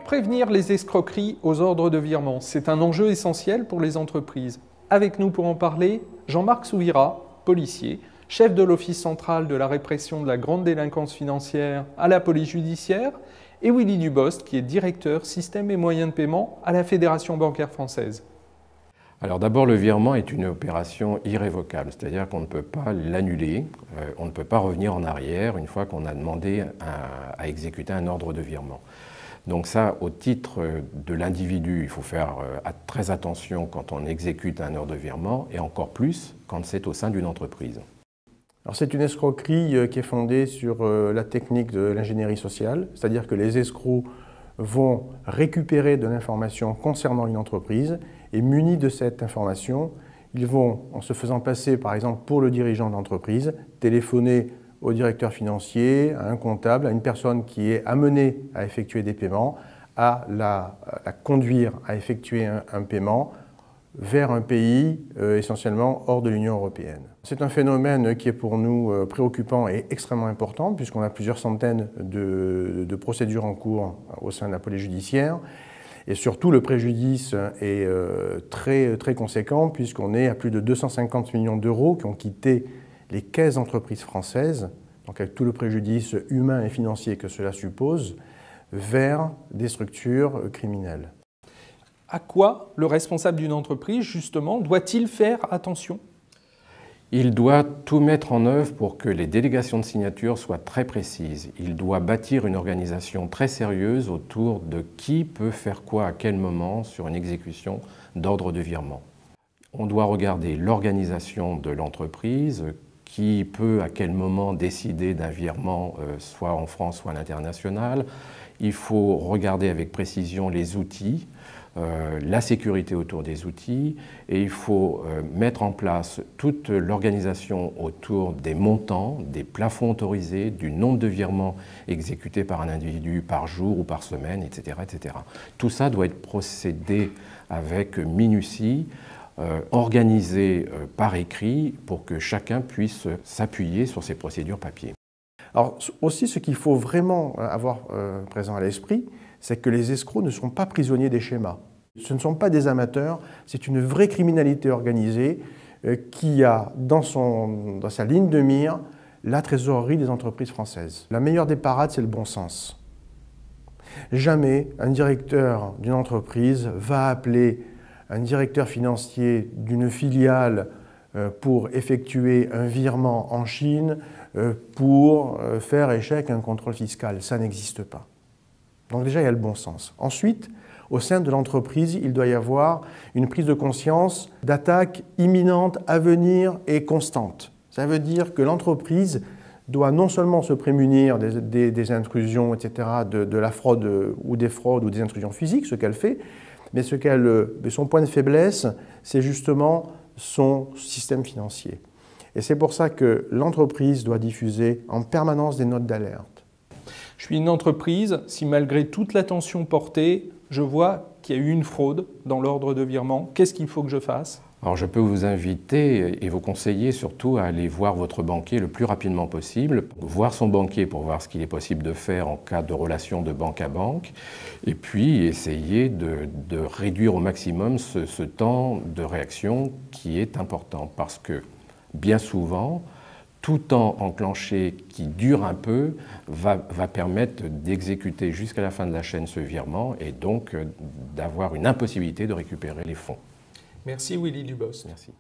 Prévenir les escroqueries aux ordres de virement, c'est un enjeu essentiel pour les entreprises. Avec nous pour en parler, Jean-Marc Souvira, policier, chef de l'Office central de la répression de la grande délinquance financière à la police judiciaire, et Willy Dubost, qui est directeur système et moyens de paiement à la Fédération bancaire française. Alors d'abord, le virement est une opération irrévocable, c'est-à-dire qu'on ne peut pas l'annuler, on ne peut pas revenir en arrière une fois qu'on a demandé à exécuter un ordre de virement. Donc ça, au titre de l'individu, il faut faire très attention quand on exécute un ordre de virement, et encore plus quand c'est au sein d'une entreprise. Alors c'est une escroquerie qui est fondée sur la technique de l'ingénierie sociale, c'est-à-dire que les escrocs vont récupérer de l'information concernant une entreprise et munis de cette information, ils vont, en se faisant passer par exemple pour le dirigeant d'entreprise, téléphoner au directeur financier, à un comptable, à une personne qui est amenée à effectuer des paiements, à la conduire à effectuer un paiement vers un pays essentiellement hors de l'Union européenne. C'est un phénomène qui est pour nous préoccupant et extrêmement important puisqu'on a plusieurs centaines de procédures en cours au sein de la police judiciaire et surtout le préjudice est très conséquent puisqu'on est à plus de 250 millions d'euros qui ont quitté les caisses d'entreprises françaises, donc avec tout le préjudice humain et financier que cela suppose, vers des structures criminelles. À quoi le responsable d'une entreprise, justement, doit-il faire attention ? Il doit tout mettre en œuvre pour que les délégations de signature soient très précises. Il doit bâtir une organisation très sérieuse autour de qui peut faire quoi à quel moment sur une exécution d'ordre de virement. On doit regarder l'organisation de l'entreprise, qui peut à quel moment décider d'un virement, soit en France, soit à l'international. Il faut regarder avec précision les outils, la sécurité autour des outils, et il faut mettre en place toute l'organisation autour des montants, des plafonds autorisés, du nombre de virements exécutés par un individu par jour ou par semaine, etc., etc. Tout ça doit être procédé avec minutie, organisé par écrit pour que chacun puisse s'appuyer sur ces procédures papier. Alors aussi, ce qu'il faut vraiment avoir présent à l'esprit, c'est que les escrocs ne sont pas prisonniers des schémas. Ce ne sont pas des amateurs, c'est une vraie criminalité organisée qui a dans sa ligne de mire la trésorerie des entreprises françaises. La meilleure des parades, c'est le bon sens. Jamais un directeur d'une entreprise va appeler un directeur financier d'une filiale pour effectuer un virement en Chine pour faire échec à un contrôle fiscal. Ça n'existe pas. Donc déjà, il y a le bon sens. Ensuite, au sein de l'entreprise, il doit y avoir une prise de conscience d'attaque imminente, à venir et constante. Ça veut dire que l'entreprise doit non seulement se prémunir des intrusions, etc., de la fraude ou des fraudes ou des intrusions physiques, ce qu'elle fait, mais son point de faiblesse, c'est justement son système financier. Et c'est pour ça que l'entreprise doit diffuser en permanence des notes d'alerte. Je suis une entreprise, si malgré toute l'attention portée, je vois qu'il y a eu une fraude dans l'ordre de virement, qu'est-ce qu'il faut que je fasse ? Alors je peux vous inviter et vous conseiller surtout à aller voir votre banquier le plus rapidement possible, voir son banquier pour voir ce qu'il est possible de faire en cas de relation de banque à banque, et puis essayer de réduire au maximum ce temps de réaction qui est important, parce que bien souvent, tout temps enclenché qui dure un peu va permettre d'exécuter jusqu'à la fin de la chaîne ce virement et donc d'avoir une impossibilité de récupérer les fonds. Merci Willy Dubost. Merci.